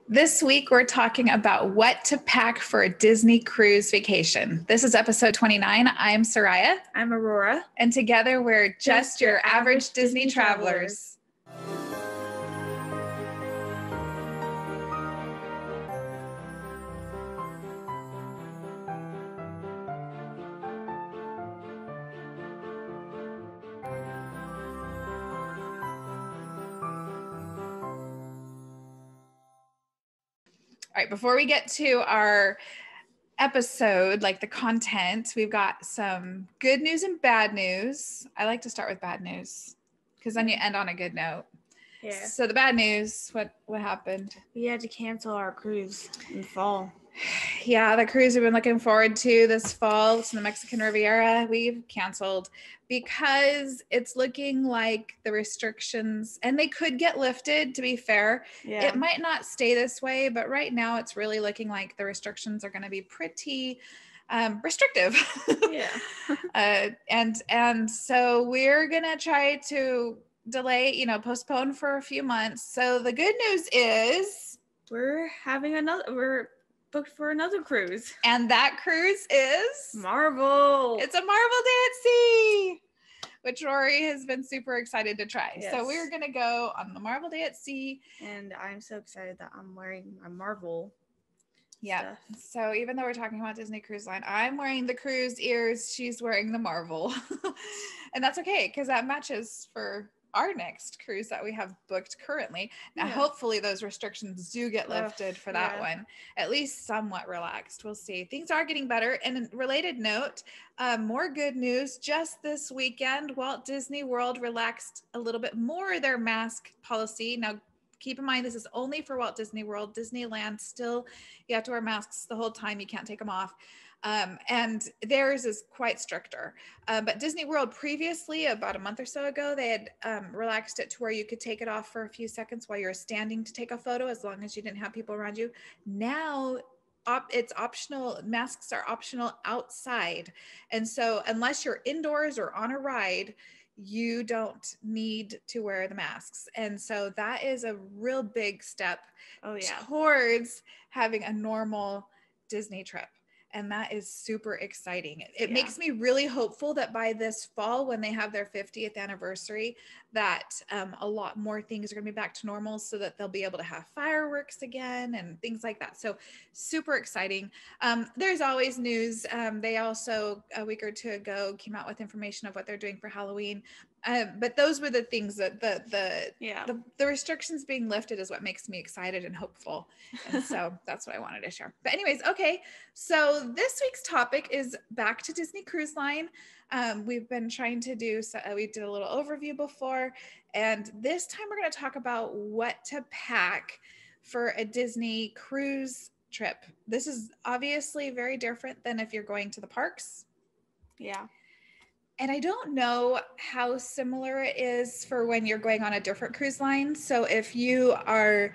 This week, we're talking about what to pack for a Disney cruise vacation. This is episode 29. I'm Soraya. I'm Aurora. And together, we're just your average Disney travelers. All right, before we get to our episode, like the content, we've got some good news and bad news. I like to start with bad news because then you end on a good note. Yeah. So the bad news, what happened? We had to cancel our cruise in the fall. Yeah, the cruise we've been looking forward to this fall to the Mexican Riviera, we've canceled because it's looking like the restrictions, and they could get lifted, to be fair. Yeah. It might not stay this way, but right now it's really looking like the restrictions are going to be pretty restrictive. Yeah. And so we're going to try to delay, postpone for a few months. So the good news is we're booked for another cruise. And that cruise is Marvel. It's a Marvel Day at Sea, which Rory has been super excited to try. Yes. So we're going to go on the Marvel Day at Sea. And I'm so excited that I'm wearing my Marvel Yeah. stuff. So even though we're talking about Disney Cruise Line, I'm wearing the cruise ears. She's wearing the Marvel. And that's okay because that matches for our next cruise that we have booked currently. Now, hopefully those restrictions do get lifted for that one, at least somewhat relaxed. We'll see. Things are getting better. And a related note, more good news, just this weekend, Walt Disney World relaxed a little bit more their mask policy. Now, keep in mind, this is only for Walt Disney World. Disneyland, still, you have to wear masks the whole time. You can't take them off. And theirs is quite stricter. But Disney World previously, about a month or so ago, they had relaxed it to where you could take it off for a few seconds while you're standing to take a photo, as long as you didn't have people around you. Now, it's optional. Masks are optional outside. And so unless you're indoors or on a ride, you don't need to wear the masks. And so that is a real big step towards having a normal Disney trip. And that is super exciting. It makes me really hopeful that by this fall, when they have their 50th anniversary, that a lot more things are going to be back to normal so that they'll be able to have fireworks again and things like that. So super exciting. There's always news. They also, a week or two ago, came out with information of what they're doing for Halloween. But those were the things that the restrictions being lifted is what makes me excited and hopeful. And so that's what I wanted to share. But anyways, okay. So this week's topic is back to Disney Cruise Line. We've been trying to do, we did a little overview before, and this time we're going to talk about what to pack for a Disney cruise trip. This is obviously very different than if you're going to the parks. Yeah. And I don't know how similar it is for when you're going on a different cruise line. So if you are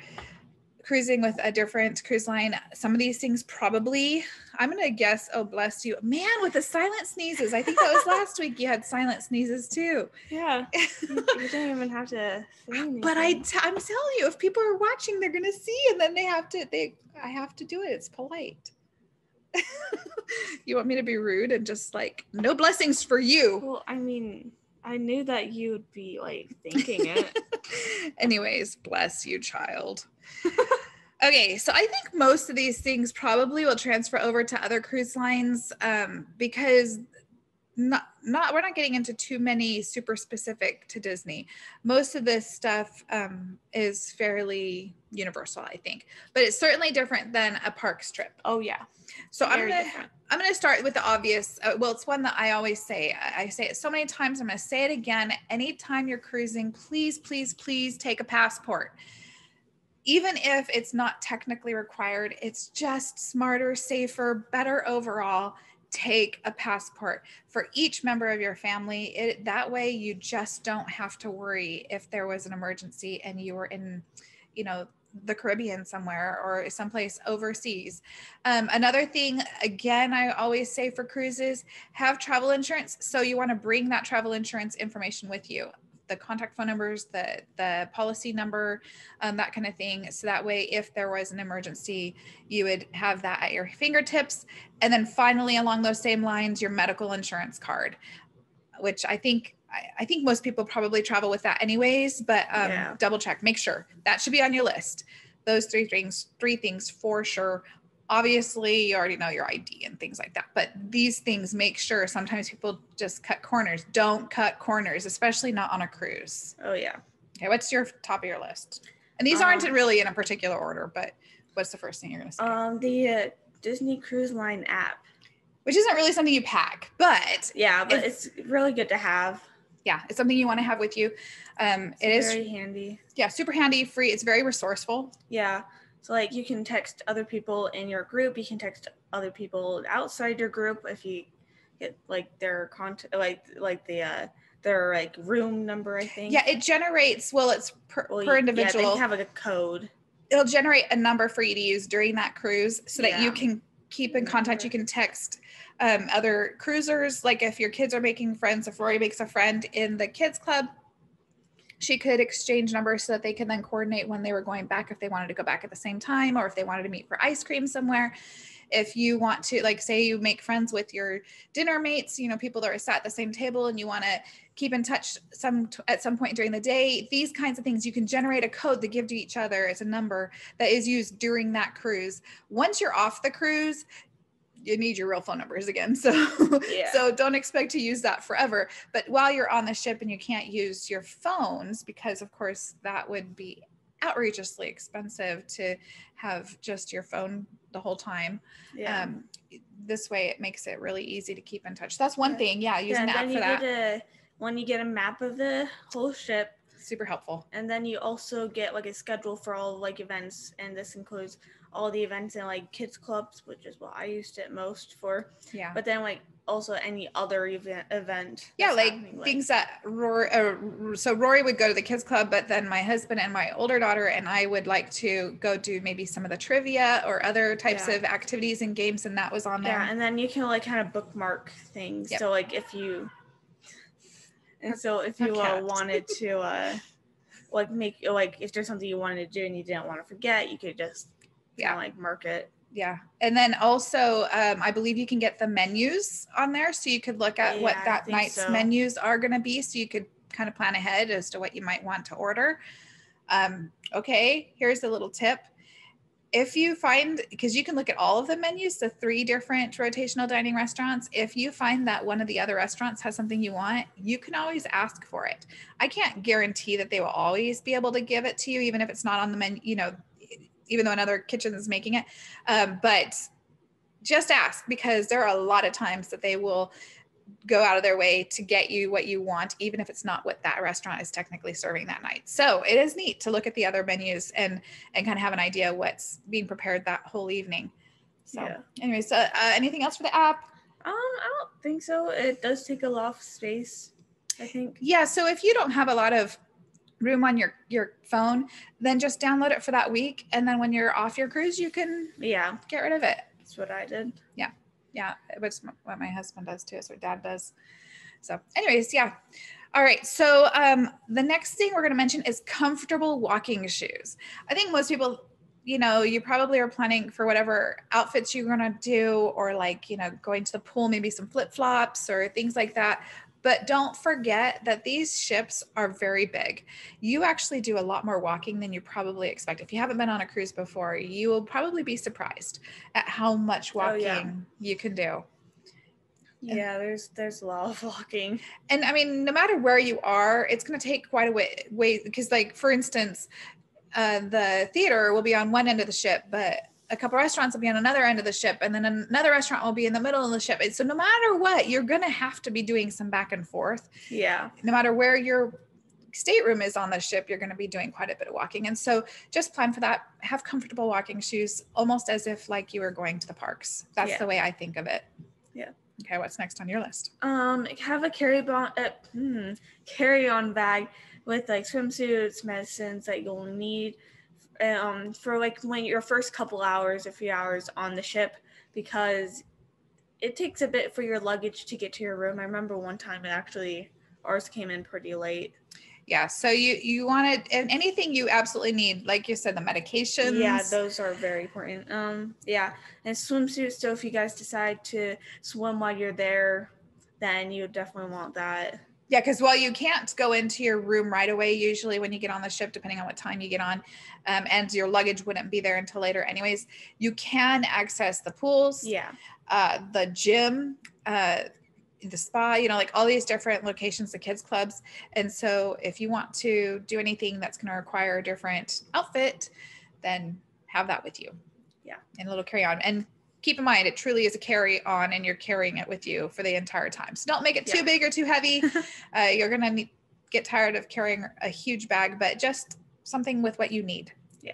cruising with a different cruise line, some of these things probably, I'm going to guess, oh, bless you. Man, with the silent sneezes. I think that was last week you had silent sneezes too. Yeah. You don't even have to say anything. But I'm telling you, if people are watching, they're going to see, and then I have to do it. It's polite. You want me to be rude and just like, no blessings for you? Well, I mean, I knew that you would be like thinking it. Anyways, bless you, child. Okay, so I think most of these things probably will transfer over to other cruise lines because we're not getting into too many super specific to Disney. Most of this stuff is fairly universal, I think, but it's certainly different than a parks trip. Oh yeah. So I'm gonna start with the obvious. Well, it's one that I always say. I say it so many times. I'm gonna say it again. Anytime you're cruising, please, please, please take a passport. Even if it's not technically required, it's just smarter, safer, better overall. Take a passport for each member of your family. That way you just don't have to worry if there was an emergency and you were in, the Caribbean somewhere or someplace overseas. Another thing, again, I always say for cruises, have travel insurance. So you want to bring that travel insurance information with you. the contact phone numbers, the policy number, that kind of thing. So that way, if there was an emergency, you would have that at your fingertips. And then finally, along those same lines, your medical insurance card, which I think most people probably travel with that anyways, but double check, make sure that should be on your list. Those three things for sure. Obviously, you already know your ID and things like that, but these things, make sure. Sometimes people just cut corners. Don't cut corners, especially not on a cruise. Oh yeah. Okay, what's your top of your list? And these aren't really in a particular order, but what's the first thing you're going to say? The Disney Cruise Line app. Which isn't really something you pack, but it's really good to have. Yeah, it's something you want to have with you. It's very handy. Yeah, super handy, free. It's very resourceful. Yeah. So like you can text other people in your group. You can text other people outside your group if you get like their contact, their like room number, I think. Yeah, it generates. Well, it's per individual. Yeah, they have like a code. It'll generate a number for you to use during that cruise, so that you can keep in contact. You can text other cruisers. Like if your kids are making friends, if Rory makes a friend in the kids club, she could exchange numbers so that they can then coordinate when they were going back, if they wanted to go back at the same time, or if they wanted to meet for ice cream somewhere. If you want to, like, say you make friends with your dinner mates, people that are sat at the same table, and you want to keep in touch at some point during the day, these kinds of things, you can generate a code to give to each other as a number that is used during that cruise. Once you're off the cruise, you need your real phone numbers again. So don't expect to use that forever. But while you're on the ship and you can't use your phones, because of course that would be outrageously expensive to have just your phone the whole time. This way it makes it really easy to keep in touch. That's one thing. Use an app for that. When you get a map of the whole ship, super helpful. And then you also get like a schedule for all like events, and this includes all the events in like kids clubs, which is what I used it most for. Yeah. But then like also any other event. Yeah, like things that Rory would go to the kids club, but then my husband and my older daughter and I would like to go do maybe some of the trivia or other types of activities and games, and that was on there. Yeah, and then you can like kind of bookmark things. Yep. So like if you wanted to like make like if there's something you wanted to do and you didn't want to forget, you could just like mark it. Yeah. And then also I believe you can get the menus on there, so you could look at what that night's menus are going to be, so you could kind of plan ahead as to what you might want to order. Okay, here's a little tip. If you find, because you can look at all of the menus, the 3 different rotational dining restaurants, if you find that one of the other restaurants has something you want, you can always ask for it. I can't guarantee that they will always be able to give it to you, even if it's not on the menu, even though another kitchen is making it. But just ask, because there are a lot of times that they will go out of their way to get you what you want, even if it's not what that restaurant is technically serving that night. So it is neat to look at the other menus and kind of have an idea what's being prepared that whole evening. So anyway, so anything else for the app? I don't think so. It does take a lot of space, I think. Yeah, so if you don't have a lot of room on your phone, then just download it for that week, and then when you're off your cruise, you can get rid of it. That's what I did. Yeah, it's what my husband does too. It's what Dad does. So anyways, all right, so the next thing we're going to mention is comfortable walking shoes. I think most people, you probably are planning for whatever outfits you're going to do, or like, going to the pool, maybe some flip-flops or things like that. But don't forget that these ships are very big. You actually do a lot more walking than you probably expect. If you haven't been on a cruise before, you will probably be surprised at how much walking you can do. Yeah, there's a lot of walking. And I mean, no matter where you are, it's going to take quite a way, because like, for instance, the theater will be on one end of the ship, but a couple restaurants will be on another end of the ship, and then another restaurant will be in the middle of the ship. So no matter what, you're going to have to be doing some back and forth. Yeah. No matter where your stateroom is on the ship, you're going to be doing quite a bit of walking. And so just plan for that. Have comfortable walking shoes, almost as if like you were going to the parks. That's the way I think of it. Yeah. Okay. What's next on your list? Have a carry-on bag with like swimsuits, medicines that you'll need for like when your first couple hours, a few hours on the ship, because it takes a bit for your luggage to get to your room. I remember one time ours came in pretty late. Yeah. So you want to, and anything you absolutely need, like you said, the medications. Yeah, those are very important. Yeah, and swimsuits. So if you guys decide to swim while you're there, then you definitely want that. Yeah, because while you can't go into your room right away, usually when you get on the ship, depending on what time you get on, and your luggage wouldn't be there until later anyways, you can access the pools, Yeah, the gym, the spa, like all these different locations, the kids clubs. And so if you want to do anything that's going to require a different outfit, then have that with you. Yeah. And a little carry-on. And keep in mind, it truly is a carry-on and you're carrying it with you for the entire time. So don't make it too big or too heavy. You're going to get tired of carrying a huge bag, but just something with what you need. Yeah.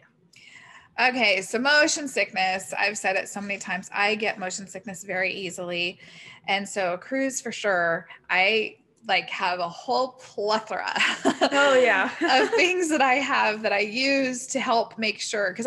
Okay, so motion sickness. I've said it so many times. I get motion sickness very easily. And so a cruise for sure, I have a whole plethora of things that I have that I use to help make sure, because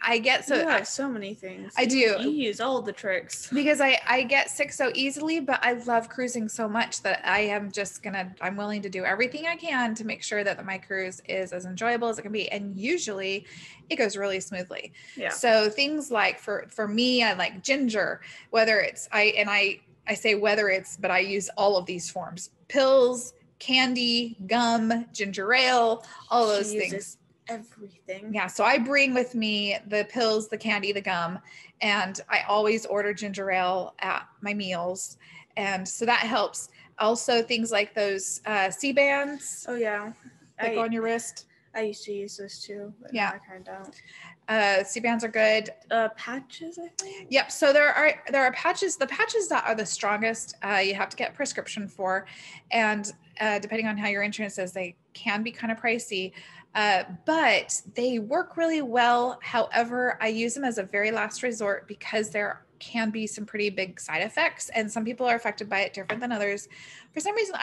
I get so you have so many things. I do. You use all the tricks because I get sick so easily, but I love cruising so much that I'm willing to do everything I can to make sure that my cruise is as enjoyable as it can be. And usually it goes really smoothly. Yeah. So things like for me, I like ginger, whether it's, I say whether it's, but I use all of these forms: pills, candy, gum, ginger ale, all those things. Everything. Yeah. So I bring with me the pills, the candy, the gum, and I always order ginger ale at my meals. And so that helps. Also things like those C bands. Oh yeah. That go on your wrist. I used to use those too, but yeah. now I kind of don't. C bands are good. Patches, I think. Yep. So there are patches. The patches that are the strongest, you have to get a prescription for, and depending on how your insurance is, they can be kind of pricey. But they work really well. However, I use them as a very last resort because there can be some pretty big side effects, and some people are affected by it different than others. For some reason,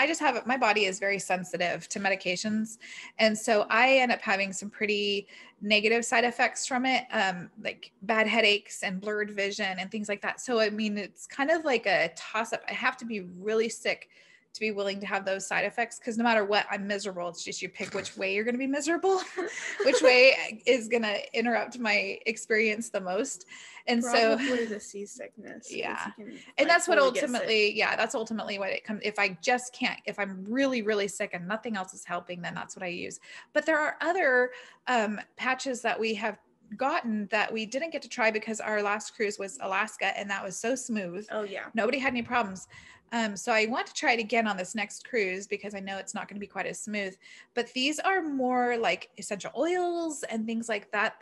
my body is very sensitive to medications. And so I end up having some pretty negative side effects from it, like bad headaches and blurred vision and things like that. So, I mean, it's kind of like a toss up. I have to be really sick to be willing to have those side effects, because no matter what, I'm miserable. It's just you pick which way you're going to be miserable, which way is going to interrupt my experience the most. And probably the seasickness. Yeah. And that's what ultimately, that's ultimately what it comes. If I'm really, really sick and nothing else is helping, then that's what I use. But there are other patches that we have gotten that we didn't get to try because our last cruise was Alaska, and that was so smooth. Oh yeah. Nobody had any problems. So I want to try it again on this next cruise because I know it's not going to be quite as smooth. But these are more like essential oils and things like that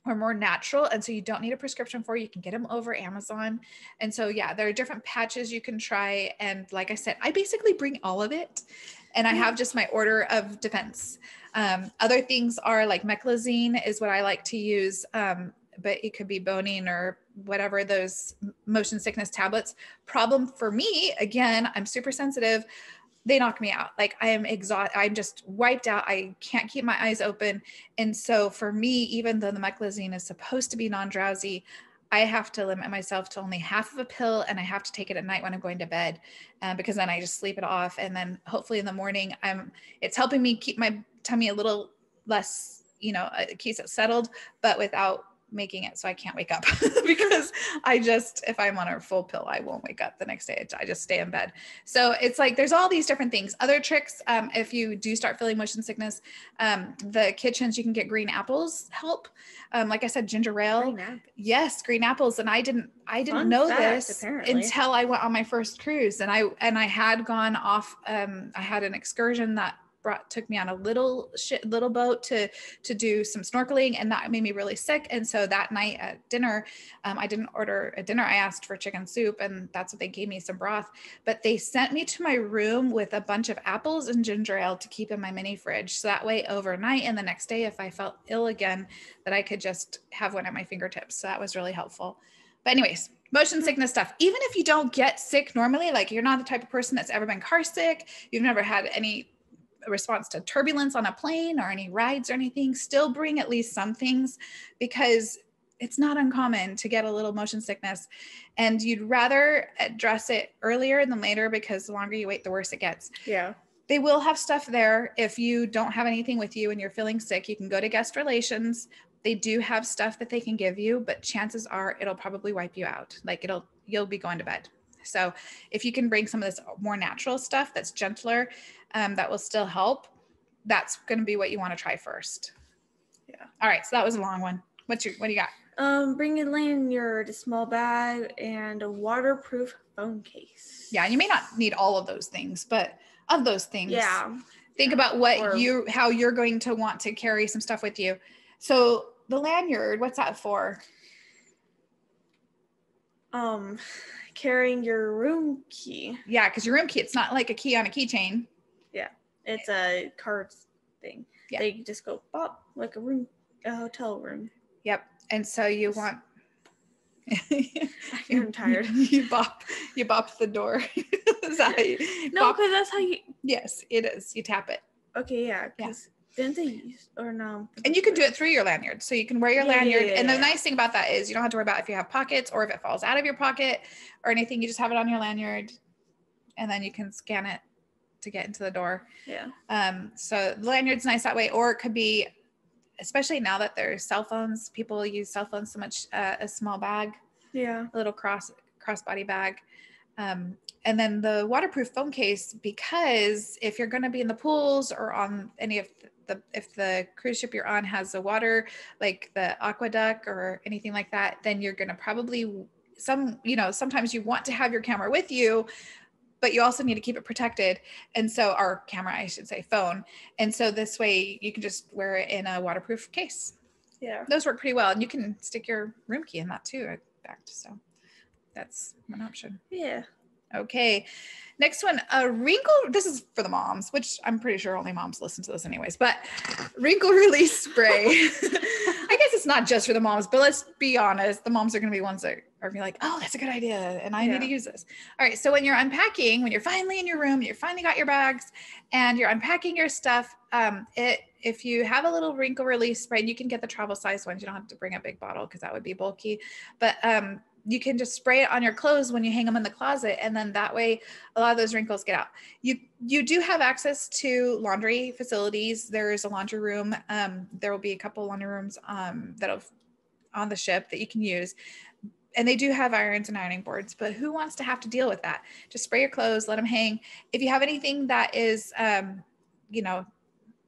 are more natural. And so you don't need a prescription for. You can get them over Amazon. And so, yeah, there are different patches you can try. And like I said, I basically bring all of it. And I have just my order of defense. Other things are like meclizine is what I like to use. But it could be Bonine or whatever, those motion sickness tablets. Problem for me, again, I'm super sensitive. They knock me out. Like I am exhausted. I'm just wiped out. I can't keep my eyes open. And so for me, even though the meclizine is supposed to be non-drowsy, I have to limit myself to only half of a pill, and I have to take it at night when I'm going to bed, because then I just sleep it off. And then hopefully in the morning, it's helping me keep my tummy a little less, it keeps it settled, but without making it so I can't wake up because if I'm on a full pill, I won't wake up the next day. I just stay in bed. So it's like, there's all these different things. Other tricks, if you do start feeling motion sickness, the kitchens, you can get green apples help. Like I said, ginger ale. Yes, green apples. And I didn't know this until I went on my first cruise, and I had gone off. I had an excursion that took me on a little boat to do some snorkeling, and that made me really sick. And so that night at dinner, I didn't order a dinner. I asked for chicken soup, and that's what they gave me, some broth. But they sent me to my room with a bunch of apples and ginger ale to keep in my mini fridge. So that way overnight and the next day, if I felt ill again, that I could just have one at my fingertips. So that was really helpful. But anyways, motion sickness stuff. Even if you don't get sick normally, like you're not the type of person that's ever been car sick, you've never had any response to turbulence on a plane or any rides or anything, still bring at least some things, because it's not uncommon to get a little motion sickness, and you'd rather address it earlier than later, because the longer you wait, the worse it gets. Yeah. They will have stuff there. If you don't have anything with you and you're feeling sick, you can go to guest relations. They do have stuff that they can give you, but chances are it'll probably wipe you out. Like you'll be going to bed. So if you can bring some of this more natural stuff that's gentler, that will still help, that's going to be what you want to try first. Yeah. All right. So that was a long one. What do you got? Bring a lanyard, a small bag, and a waterproof phone case. Yeah. And you may not need all of those things, but of those things, think about how you're going to want to carry some stuff with you. So the lanyard, what's that for? Carrying your room key. Yeah, because your room key, it's not like a key on a keychain. Yeah, it's a card thing. Yeah. They just go pop like a hotel room. Yep. And so you want. I'm tired. You bop the door. Is that how you no, because that's how you. Yes, it is. You tap it. Okay, yeah. Because didn't they use or no? And you can do it through your lanyard, so you can wear your lanyard. And the nice thing about that is you don't have to worry about if you have pockets or if it falls out of your pocket or anything. You just have it on your lanyard, and then you can scan it to get into the door. Yeah. So the lanyard's nice that way, or it could be. Especially now that there's cell phones, people use cell phones so much, a small bag, a little crossbody bag. And then the waterproof phone case, because if you're going to be in the pools or on any of if the cruise ship you're on has the water, like the aqueduct or anything like that, then you're going to probably sometimes you want to have your camera with you, but you also need to keep it protected. And so our camera, I should say phone. And so this way you can just wear it in a waterproof case. Yeah. Those work pretty well. And you can stick your room key in that too, in fact. So that's one option. Yeah. Okay. Next one, a wrinkle. This is for the moms, which I'm pretty sure only moms listen to this anyways, but wrinkle release spray. I guess it's not just for the moms, but let's be honest. The moms are going to be ones that are going to be like, oh, that's a good idea. And I need to use this. All right. So when you're unpacking, when you're finally in your room, you finally got your bags and you're unpacking your stuff. If you have a little wrinkle release spray, you can get the travel size ones. You don't have to bring a big bottle because that would be bulky, but, you can just spray it on your clothes when you hang them in the closet. And then that way, a lot of those wrinkles get out. You do have access to laundry facilities. There's a laundry room. There will be a couple laundry rooms that'll on the ship that you can use. And they do have irons and ironing boards, but who wants to have to deal with that? Just spray your clothes, let them hang. If you have anything that is,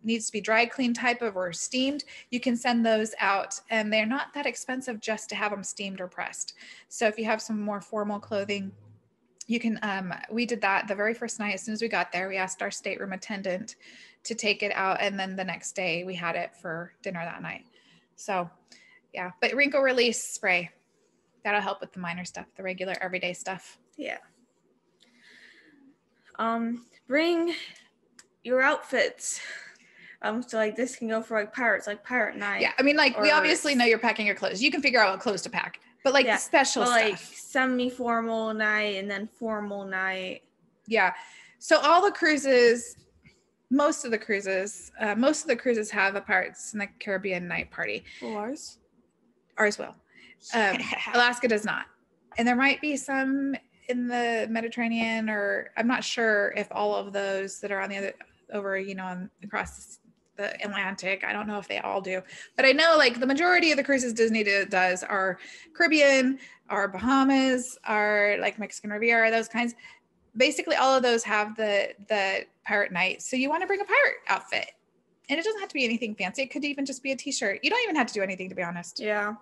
needs to be dry clean type of or steamed, you can send those out and they're not that expensive just to have them steamed or pressed. So if you have some more formal clothing, you can, we did that the very first night. As soon as we got there, we asked our stateroom attendant to take it out. And then the next day we had it for dinner that night. So yeah, but wrinkle release spray, that'll help with the minor stuff, the regular everyday stuff. Yeah. Bring your outfits. So like this can go for like pirates, like pirate night. Yeah, I mean, like we obviously know you're packing your clothes. You can figure out what clothes to pack, but like the special stuff, like semi-formal night and then formal night. Yeah. So all the cruises, most of the cruises have a Pirates in the Caribbean night party. Well, ours will. Alaska does not, and there might be some in the Mediterranean, or I'm not sure if all of those that are on the other over, across the Atlantic. I don't know if they all do, but I know like the majority of the cruises Disney does are Caribbean, are Bahamas, are like Mexican Riviera, those kinds. Basically all of those have the pirate night. So you want to bring a pirate outfit, and it doesn't have to be anything fancy. It could even just be a t-shirt. You don't even have to do anything, to be honest. Yeah.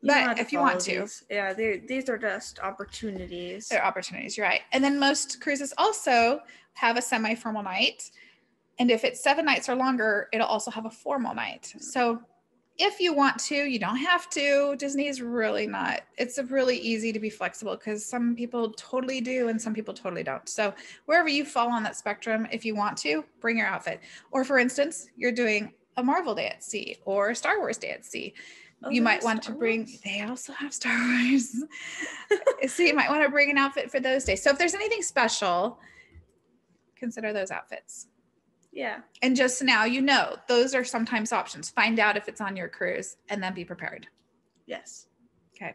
But if you want to. Yeah, these are just opportunities. They're opportunities, you're right. And then most cruises also have a semi-formal night. And if it's 7 nights or longer, it'll also have a formal night. So if you want to, you don't have to. Disney is really not. It's really easy to be flexible because some people totally do and some people totally don't. So wherever you fall on that spectrum, if you want to, bring your outfit. Or for instance, you're doing a Marvel Day at Sea or a Star Wars Day at Sea. You might want to bring, they also have Star Wars. So you might want to bring an outfit for those days. So if there's anything special, consider those outfits. Yeah. And just now, those are sometimes options. Find out if it's on your cruise and then be prepared. Yes. Okay.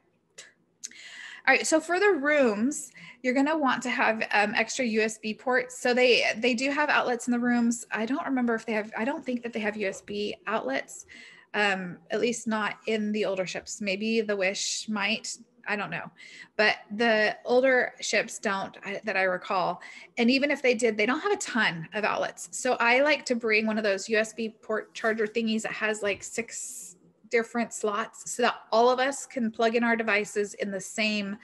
All right, so for the rooms, you're going to want to have extra USB ports. So they do have outlets in the rooms. I don't remember if they have, I don't think that they have USB outlets, at least not in the older ships. Maybe the Wish might, I don't know. But the older ships don't, that I recall. And even if they did, they don't have a ton of outlets. So I like to bring one of those USB port charger thingies that has like 6 different slots so that all of us can plug in our devices in the same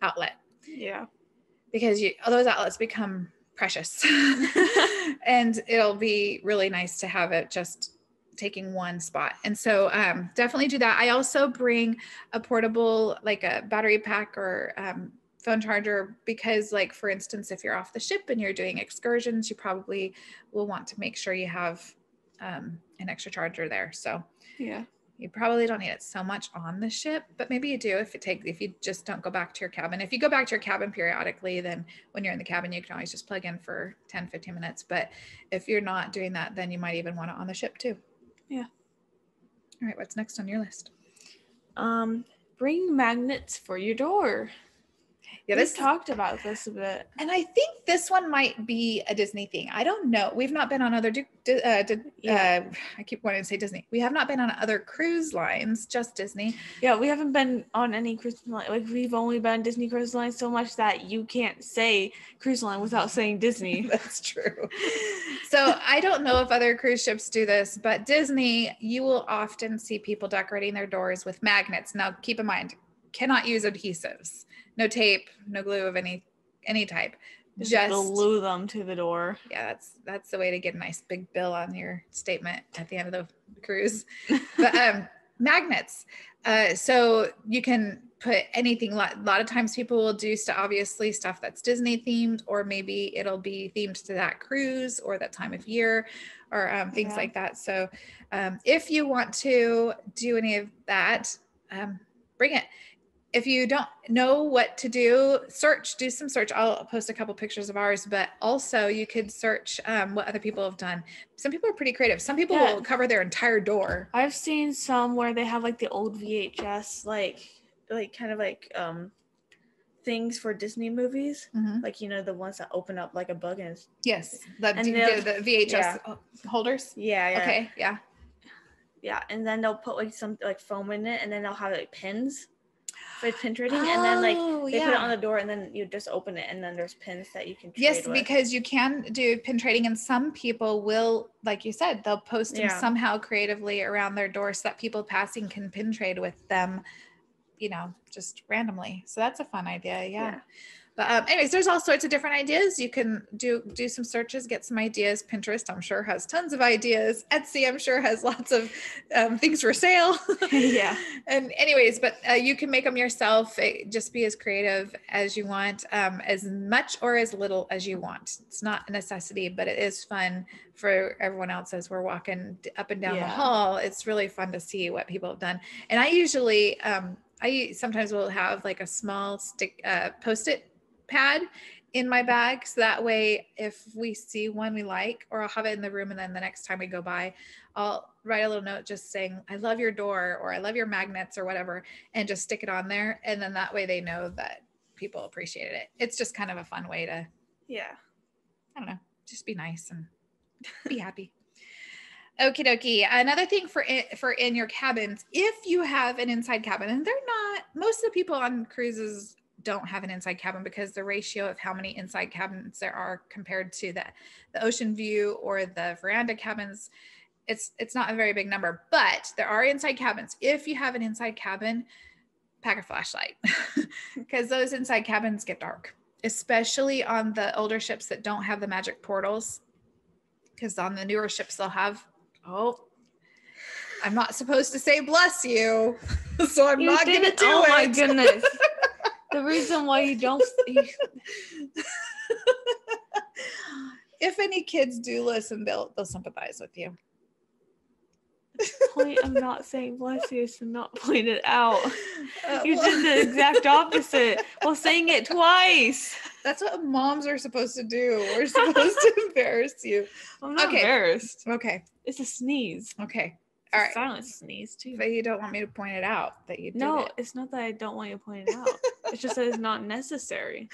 outlet. Yeah. Because those outlets become precious. And it'll be really nice to have it just taking one spot. And so definitely do that. I also bring a portable, like a battery pack or phone charger, because like, for instance, if you're off the ship and you're doing excursions, you probably will want to make sure you have an extra charger there. So yeah. You probably don't need it so much on the ship, but maybe you do if you just don't go back to your cabin. If you go back to your cabin periodically, then when you're in the cabin, you can always just plug in for 10, 15 minutes. But if you're not doing that, then you might even want it on the ship too. Yeah. All right, what's next on your list? Bring magnets for your door. Yeah, we talked about this a bit. And I think this one might be a Disney thing. I don't know. We've not been on other, I keep wanting to say Disney. We have not been on other cruise lines, just Disney. Yeah, we haven't been on any cruise line. Like, we've only been on Disney cruise line so much that you can't say cruise line without saying Disney. That's true. So I don't know if other cruise ships do this, but Disney, you will often see people decorating their doors with magnets. Now, keep in mind, cannot use adhesives. No tape, no glue of any type. Just glue them to the door. Yeah, that's the way to get a nice big bill on your statement at the end of the cruise. But magnets. So you can put anything. A lot of times people will do obviously stuff that's Disney themed, or maybe it'll be themed to that cruise or that time of year, or things like that. So if you want to do any of that, bring it. If you don't know what to do, do some search. I'll post a couple pictures of ours, but also you could search what other people have done. Some people are pretty creative. Some people will cover their entire door. I've seen some where they have like the old VHS, like kind of like things for Disney movies, like, the ones that open up like a book and yes, the VHS holders. Yeah. Okay, yeah, and then they'll put like some like foam in it, and then they'll have like pins. With pin trading, and then like they put it on the door, and then you just open it, and then there's pins that you can trade with. Because you can do pin trading, and some people will, like you said, they'll post them somehow creatively around their door so that people passing can pin trade with them, just randomly. So that's a fun idea. Yeah. But anyways, there's all sorts of different ideas. You can do some searches, get some ideas. Pinterest, I'm sure, has tons of ideas. Etsy, I'm sure, has lots of things for sale. Yeah. And anyways, but you can make them yourself. Just be as creative as you want, as much or as little as you want. It's not a necessity, but it is fun for everyone else as we're walking up and down the hall. It's really fun to see what people have done. And I usually, I sometimes will have like a small stick Post-it pad in my bag, so that way if we see one we like, or I'll have it in the room, and then the next time we go by, I'll write a little note just saying I love your door, or I love your magnets, or whatever, and just stick it on there, and then that way they know that people appreciated it. It's just kind of a fun way to I don't know, just be nice and be happy. Okie dokie. Another thing for in your cabins, if you have an inside cabin, and most of the people on cruises don't have an inside cabin, because the ratio of how many inside cabins there are compared to the ocean view or the veranda cabins, it's not a very big number. But there are inside cabins. If you have an inside cabin, pack a flashlight, because those inside cabins get dark, especially on the older ships that don't have the magic portals. Because on the newer ships they'll have, I'm not supposed to say bless you, so I'm not gonna do it. Oh my goodness. The reason why you don't. If any kids do listen, they'll sympathize with you. Point of not saying bless you is to not point it out. You did the exact opposite while saying it twice. That's what moms are supposed to do. We're supposed to embarrass you. I'm not embarrassed. Okay. It's a sneeze. Okay. All right. Silent sneeze too. But you don't want me to point it out that you did it. No, it's not that I don't want you to point it out. It's just that it's not necessary.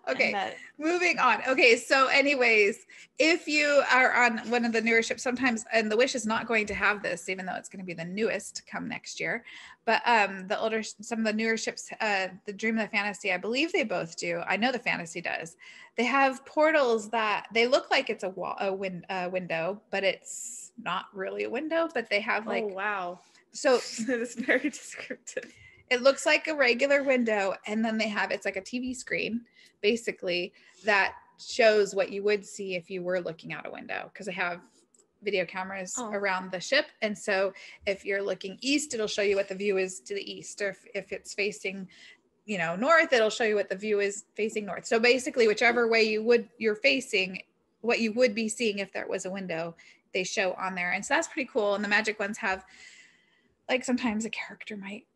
Okay, moving on. Okay, so anyways, if you are on one of the newer ships sometimes, and the Wish is not going to have this, even though it's going to be the newest come next year, but the older, some of the newer ships, the Dream of the Fantasy, I believe they both do. I know the Fantasy does. They have portals that they look like it's a window, but it's not really a window, but they have like, oh wow. So it's very descriptive. It looks like a regular window, and then they have, it's like a TV screen, basically, that shows what you would see if you were looking out a window, because they have video cameras around the ship. And so if you're looking east, it'll show you what the view is to the east. Or if it's facing, you know, north, it'll show you what the view is facing north. So basically, whichever way you're facing, what you would be seeing if there was a window, they show on there. And so that's pretty cool. And the magic ones have, like, sometimes a character might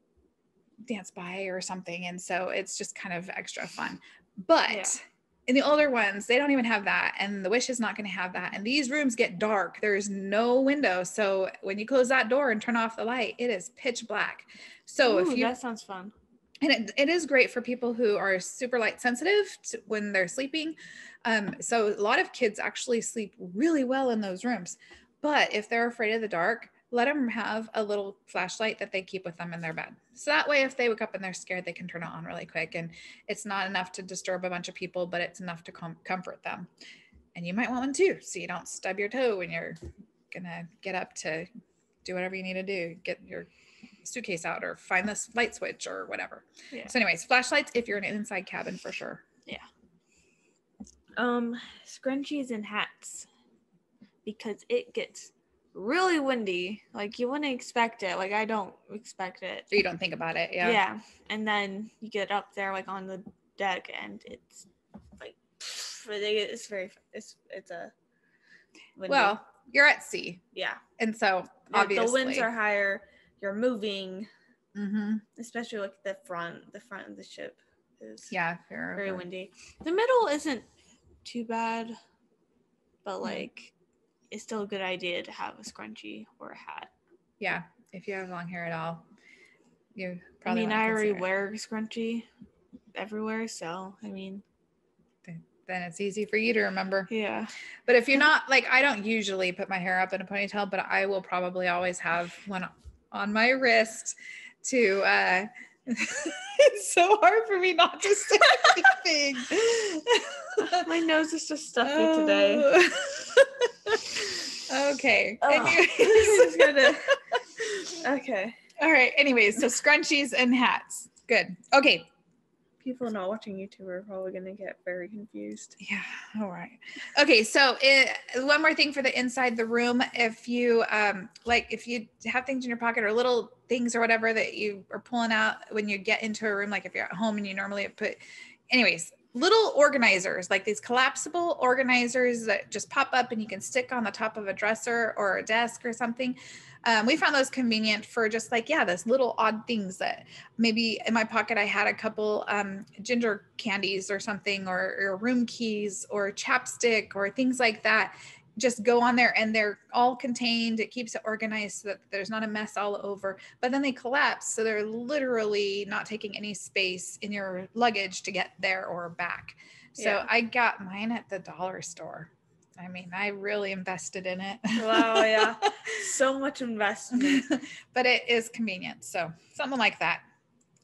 dance by or something, and so it's just kind of extra fun. But in the older ones, they don't even have that, and the Wish is not going to have that. And these rooms get dark. There's no window, so when you close that door and turn off the light, it is pitch black. So if you, that sounds fun. And it is great for people who are super light sensitive when they're sleeping. So a lot of kids actually sleep really well in those rooms. But if they're afraid of the dark, let them have a little flashlight that they keep with them in their bed. So that way, if they wake up and they're scared, they can turn it on really quick. And it's not enough to disturb a bunch of people, but it's enough to comfort them. And you might want one too, so you don't stub your toe when you're gonna get up to do whatever you need to do, get your suitcase out or find this light switch or whatever. Yeah. So anyways, flashlights if you're in an inside cabin for sure. Yeah. Scrunchies and hats, because it gets really windy. Like, you wouldn't expect it. Like, I don't expect it. You don't think about it. Yeah. And then you get up there, like, on the deck, and it's like, it's a windy. Well, you're at sea. Yeah. And so obviously the winds are higher. You're moving. Mm-hmm. Especially like the front of the ship is very windy. The middle isn't too bad, but like it's still a good idea to have a scrunchie or a hat. Yeah, if you have long hair at all, you probably. I already wear a scrunchie everywhere, so then it's easy for you to remember. Yeah. But if you're not, like, I don't usually put my hair up in a ponytail, but I will probably always have one on my wrist to it's so hard for me not to say anything. My nose is just stuffy today. Okay. Okay. All right. Anyways, so scrunchies and hats. Good. Okay. People not watching YouTube are probably going to get very confused. Yeah. All right. Okay. So one more thing for the inside the room. If you if you have things in your pocket or little things or whatever that you are pulling out when you get into a room, like if you're at home and you normally put, anyways, little organizers, like these collapsible organizers that just pop up and you can stick on the top of a dresser or a desk or something. We found those convenient for just like, those little odd things that maybe in my pocket, I had a couple ginger candies or something, or room keys or chapstick or things like that. Just go on there and they're all contained. It keeps it organized so that there's not a mess all over, but then they collapse. So they're literally not taking any space in your luggage to get there or back. So I got mine at the dollar store. I really invested in it. Wow, yeah. So much investment. But it is convenient. So something like that.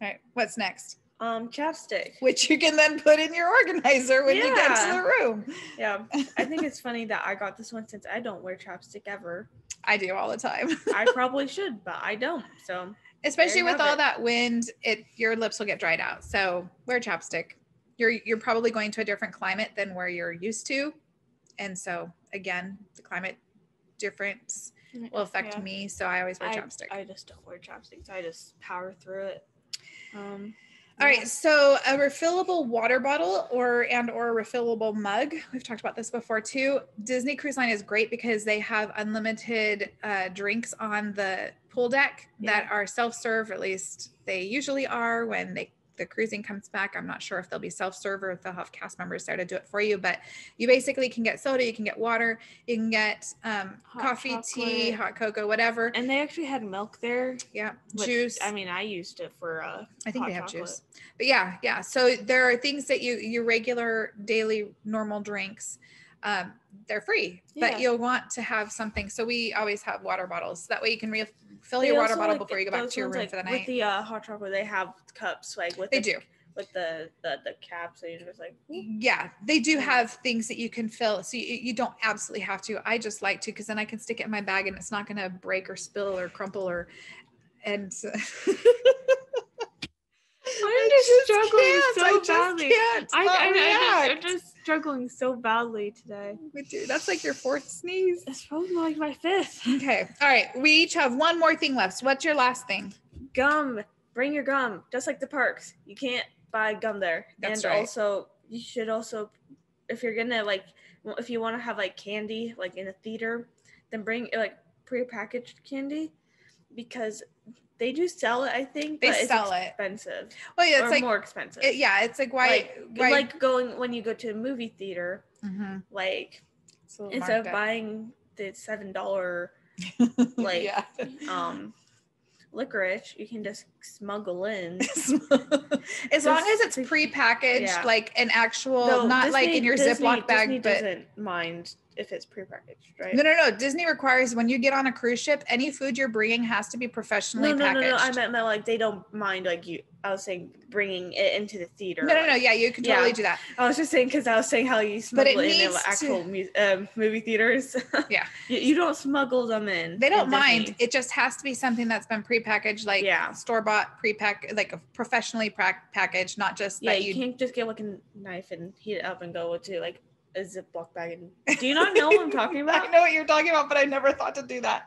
All right. What's next? Chapstick. Which you can then put in your organizer when you get to the room. Yeah. I think it's funny that I got this one since I don't wear chapstick ever. I do all the time. I probably should, but I don't. So especially with all that wind, your lips will get dried out. So wear chapstick. You're probably going to a different climate than where you're used to. And so again, the climate difference will affect me. So I always wear chapstick. I just don't wear chapstick. So I just power through it. All right. So a refillable water bottle or a refillable mug. We've talked about this before too. Disney Cruise Line is great because they have unlimited drinks on the pool deck that are self-serve. At least they usually are when they the cruising comes back. I'm not sure if they'll be self-serve or if they'll have cast members there to do it for you, but you basically can get soda, you can get water, you can get coffee, chocolate, tea, hot cocoa, whatever. And they actually had milk there. Yeah. Which, juice. I mean, I used it for I think hot they have chocolate. juice. But yeah. So there are things that your regular daily normal drinks, they're free, but you'll want to have something. So we always have water bottles. That way you can refill your water bottle before you go back to your room for the night. With the hot chocolate, they have cups like with the caps. So you're just like, yeah, they do have things that you can fill. So you don't absolutely have to. I just like to, because then I can stick it in my bag and it's not going to break or spill or crumple and. I'm just struggling so badly. I'm just struggling so badly today. Dude, that's like your fourth sneeze. It's probably like my fifth. Okay. All right. We each have one more thing left. So what's your last thing? Gum. Bring your gum. Just like the parks. You can't buy gum there. That's and right. Also, you should also, if you're gonna if you want to have like candy like in a theater, then bring like prepackaged candy, because they do sell it, I think. They but sell it's expensive. Well, yeah, it's like more expensive. It's like why like going when you go to a movie theater, like instead of buying the $7 like licorice, you can just smuggle in. As long as it's prepackaged, like an actual, not Disney, like in your Ziploc bag. Disney doesn't mind if it's prepackaged, right? No. Disney requires when you get on a cruise ship, any food you're bringing has to be professionally packaged. No. I meant like they don't mind like you. I was saying bringing it into the theater. No. Yeah, you can totally do that. I was just saying because I was saying how you smuggle it in actual movie theaters. Yeah. You don't smuggle them in. They don't mind. It just has to be something that's been prepackaged, like store-bought, like a professionally packaged, not just that you can't just get like a knife and heat it up and go to like a Ziploc bag. And do you not know what I'm talking about? I know what you're talking about, but I never thought to do that.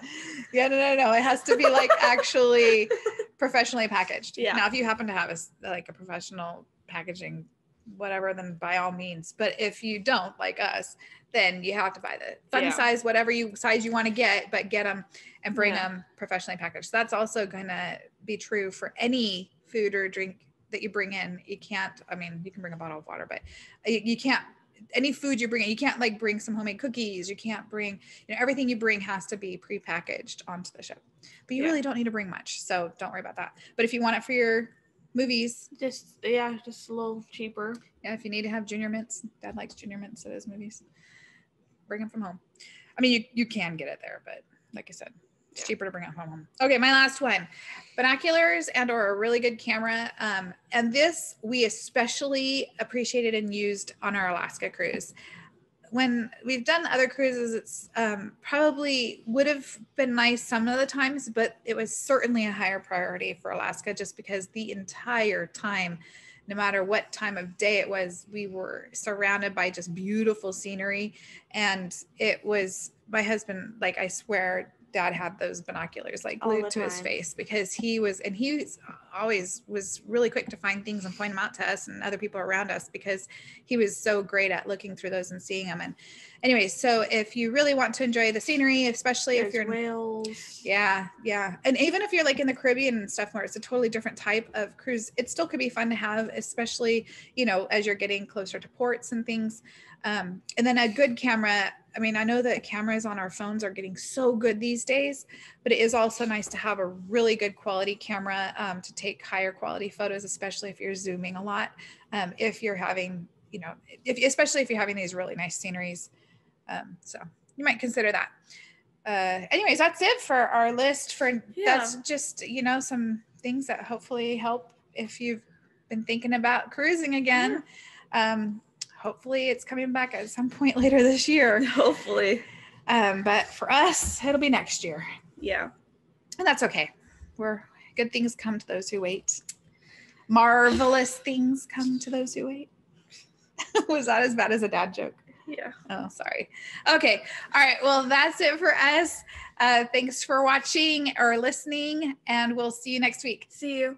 Yeah, no. It has to be like actually professionally packaged. Yeah. Now, if you happen to have a professional packaging, whatever, then by all means. But if you don't, like us, then you have to buy the fun size, whatever size you want to get, but get them and bring them professionally packaged. So that's also going to be true for any food or drink that you bring in. You can't, I mean, you can bring a bottle of water, but you can't, any food you bring in, you can't like bring some homemade cookies. You can't bring, everything you bring has to be prepackaged onto the ship, but you really don't need to bring much. So don't worry about that. But if you want it for your movies, just a little cheaper. Yeah. If you need to have junior mints, Dad likes junior mints at his movies. Bring them from home. I mean, you can get it there, but like I said, it's cheaper to bring it home. Okay, my last one, binoculars and or a really good camera. And this we especially appreciated and used on our Alaska cruise. When we've done other cruises, it's probably would have been nice some of the times, but it was certainly a higher priority for Alaska just because the entire time, no matter what time of day it was, we were surrounded by just beautiful scenery. And it was, my husband, like, I swear, Dad had those binoculars like glued to his face because he always was really quick to find things and point them out to us and other people around us because he was so great at looking through those and seeing them. And anyway, so if you really want to enjoy the scenery, especially if you're whales. Yeah. And even if you're like in the Caribbean and stuff where it's a totally different type of cruise, it still could be fun to have, especially, as you're getting closer to ports and things. And then a good camera. I mean, I know that cameras on our phones are getting so good these days, but it is also nice to have a really good quality camera to take higher quality photos, especially if you're zooming a lot. If you're having, especially if you're having these really nice sceneries. So you might consider that. Anyways, that's it for our list that's just, some things that hopefully help if you've been thinking about cruising again. Hopefully it's coming back at some point later this year. Hopefully. But for us, it'll be next year. Yeah. And that's okay. Good things come to those who wait. Marvelous things come to those who wait. Was that as bad as a dad joke? Yeah. Oh, sorry. Okay. All right. Well, that's it for us. Thanks for watching or listening, and we'll see you next week. See you.